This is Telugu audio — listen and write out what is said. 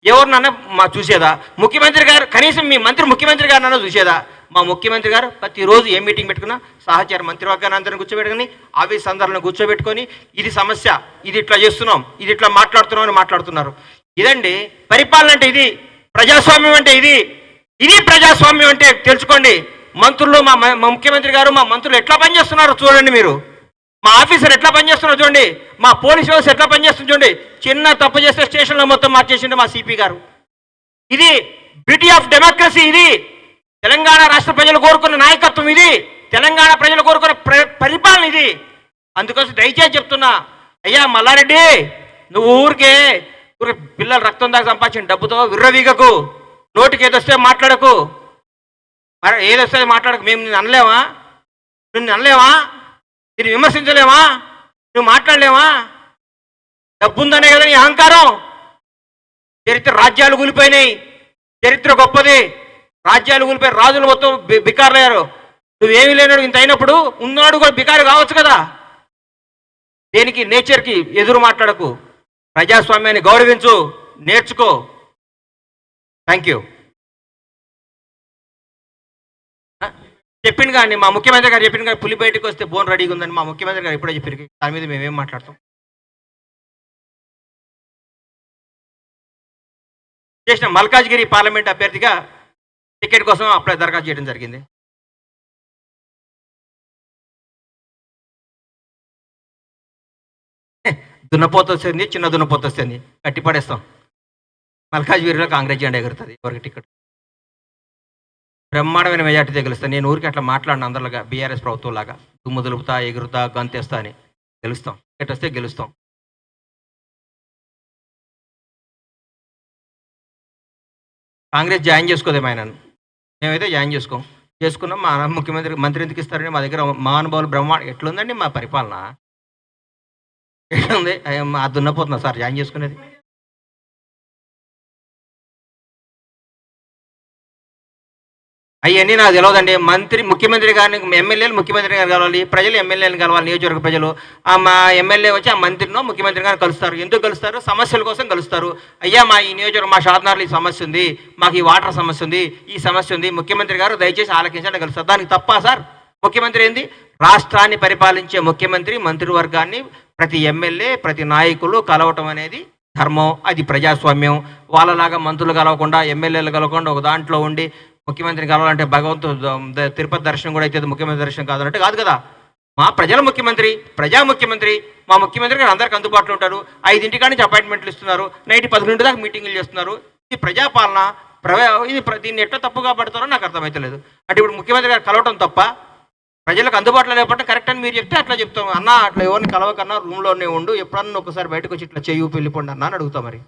ఎవరినన్నా మా చూసేదా? ముఖ్యమంత్రి గారు కనీసం మీ ముఖ్యమంత్రి గారినన్నా చూసేదా? మా ముఖ్యమంత్రి గారు ప్రతిరోజు ఏ మీటింగ్ పెట్టుకున్నా సహచార మంత్రివర్గాన్ని అందరిని కూర్చోబెట్టుకుని ఆఫీస్ అందరిని కూర్చోబెట్టుకొని ఇది సమస్య, ఇది ఇట్లా చేస్తున్నాం, ఇది ఇట్లా మాట్లాడుతున్నాం అని మాట్లాడుతున్నారు. ఇదండి పరిపాలన అంటే, ఇది ప్రజాస్వామ్యం అంటే, ఇది ప్రజాస్వామ్యం అంటే తెలుసుకోండి. మంత్రులు మా ముఖ్యమంత్రి గారు మా మంత్రులు ఎట్లా పనిచేస్తున్నారో చూడండి. మీరు మా ఆఫీసర్ ఎట్లా పనిచేస్తున్నారో చూడండి. మా పోలీస్ వ్యవస్థ ఎట్లా పనిచేస్తుంది చూడండి. చిన్న తప్పు చేస్తే స్టేషన్లో మొత్తం మార్చేసిండే మా సిపి గారు. ఇది బ్యూటీ ఆఫ్ డెమోక్రసీ. ఇది తెలంగాణ రాష్ట్ర ప్రజలు కోరుకున్న నాయకత్వం. ఇది తెలంగాణ ప్రజలు కోరుకున్న పరిపాలన. ఇది అందుకోసం దయచేసి చెప్తున్నా, అయ్యా మల్లారెడ్డి, నువ్వు ఊరికే పిల్లలు రక్తం దాకా సంపాదించిన డబ్బుతో విర్రవీగకు, నోటికి ఏదొస్తే మాట్లాడకు, ఏదొస్తే మాట్లాడకు. మేము నిన్ను అనలేమా? నిన్ను విమర్శించలేమా? నువ్వు మాట్లాడలేమా? డబ్బుందనే కదా నీ అహంకారం. చరిత్ర రాజ్యాలు కూలిపోయినాయి, చరిత్ర గొప్పది. రాజ్యాలు కూలిపోయి రాజులు మొత్తం బికారులయ్యారు. నువ్వేమీ లేనాడు ఇంత అయినప్పుడు ఉన్నాడు కూడా బికారు కావచ్చు కదా. దేనికి నేచర్కి ఎదురు మాట్లాడకు, ప్రజాస్వామ్యాన్ని గౌరవించు, నేర్చుకో. Thank you. చెప్పింది కానీ మా ముఖ్యమంత్రి గారు చెప్పింది కానీ పులి బయటకు వస్తే బోన్ రెడీగా ఉందని మా ముఖ్యమంత్రి గారు ఎప్పుడో చెప్పారు. దాని మీద మేమేం మాట్లాడతాం? చేసిన మల్కాజ్గిరి పార్లమెంట్ అభ్యర్థిగా టికెట్ కోసం అప్లై దరఖాస్తు చేయడం జరిగింది. దున్నపోత వస్తుంది, చిన్న దున్నపోత వస్తుంది, కట్టి పడేస్తాం. మల్కాజ్గిరిలో కాంగ్రెస్ జెండా ఎగురుతుంది. ఎవరికి టికెట్ బ్రహ్మాండమైన మెజార్టీతో గెలుస్తాను. నేను ఊరికి అట్లా మాట్లాడిన అందరిలాగా బీఆర్ఎస్ ప్రభుత్వం లాగా దుమ్ము దులుపుతా, ఎగురుతా, గంతేస్తా అని గెలుస్తాం. టికెట్ వస్తే గెలుస్తాం. కాంగ్రెస్ జాయిన్ చేసుకోదేమో ఆయనను, మేమైతే జాయిన్ చేసుకున్నాం. మా మంత్రి ఎందుకు ఇస్తారని మా దగ్గర మహానుభావులు ఎట్లుందండి మా పరిపాలన? ఎట్లుంది? ఆ దున్నపోతున్నా సార్ జాయిన్ చేసుకునేది. అవన్నీ నాకు తెలియదండి. ముఖ్యమంత్రి గారిని ఎమ్మెల్యేలు ముఖ్యమంత్రి గారు కలవాలి, ప్రజలు ఎమ్మెల్యేని కలవాలి. నియోజకవర్గ ప్రజలు మా ఎమ్మెల్యే వచ్చి ఆ మంత్రినో ముఖ్యమంత్రి గారిని కలుస్తారు. ఎందుకు కలుస్తారు? సమస్యల కోసం కలుస్తారు. అయ్యా మా ఈ నియోజకవర్గం, మా షాద్నగర్లో ఈ సమస్య ఉంది, మాకు ఈ వాటర్ సమస్య ఉంది, ఈ సమస్య ఉంది, ముఖ్యమంత్రి గారు దయచేసి ఆలకించండి కలుస్తారు. దానికి తప్ప సార్? ముఖ్యమంత్రి ఏంది? రాష్ట్రాన్ని పరిపాలించే ముఖ్యమంత్రి మంత్రివర్గాన్ని ప్రతి ఎమ్మెల్యే, ప్రతి నాయకులు కలవటం అనేది ధర్మం. అది ప్రజాస్వామ్యం. వాళ్ళలాగా మంత్రులు కలవకుండా, ఎమ్మెల్యేలు కలవకుండా ఒక దాంట్లో ఉండి ముఖ్యమంత్రిని కలవాలంటే భగవంతుడు తిరుపతి దర్శనం కూడా అయితే ముఖ్యమంత్రి దర్శనం కాదంటే కాదు కదా. మా ప్రజల ముఖ్యమంత్రి, ప్రజా ముఖ్యమంత్రి. మా ముఖ్యమంత్రి గారు అందరికి అందుబాటులో ఉంటారు. 5 నుంచి అపాయింట్మెంట్లు ఇస్తున్నారు, నైట్ 11 దాకా మీటింగులు చేస్తున్నారు. ఇది ప్రజాపాలన. దీన్ని ఎట్లా తప్పుగా పడతారో నాకు అర్థమవుతలేదు. అంటే ఇప్పుడు ముఖ్యమంత్రి గారు కలవటం తప్ప, ప్రజలకు అందుబాటులో లేకపోతే కరెక్ట్ అని మీరు చెప్తే అట్లా చెప్తాం. అన్న అట్లా ఎవరిని కలవకన్నా రూమ్లోనే ఉండు, ఎప్పుడన్నా ఒకసారి బయటకు వచ్చి ఇట్లా చెయ్యి వెళ్ళిపోండి అన్న అని అడుగుతాం. మరి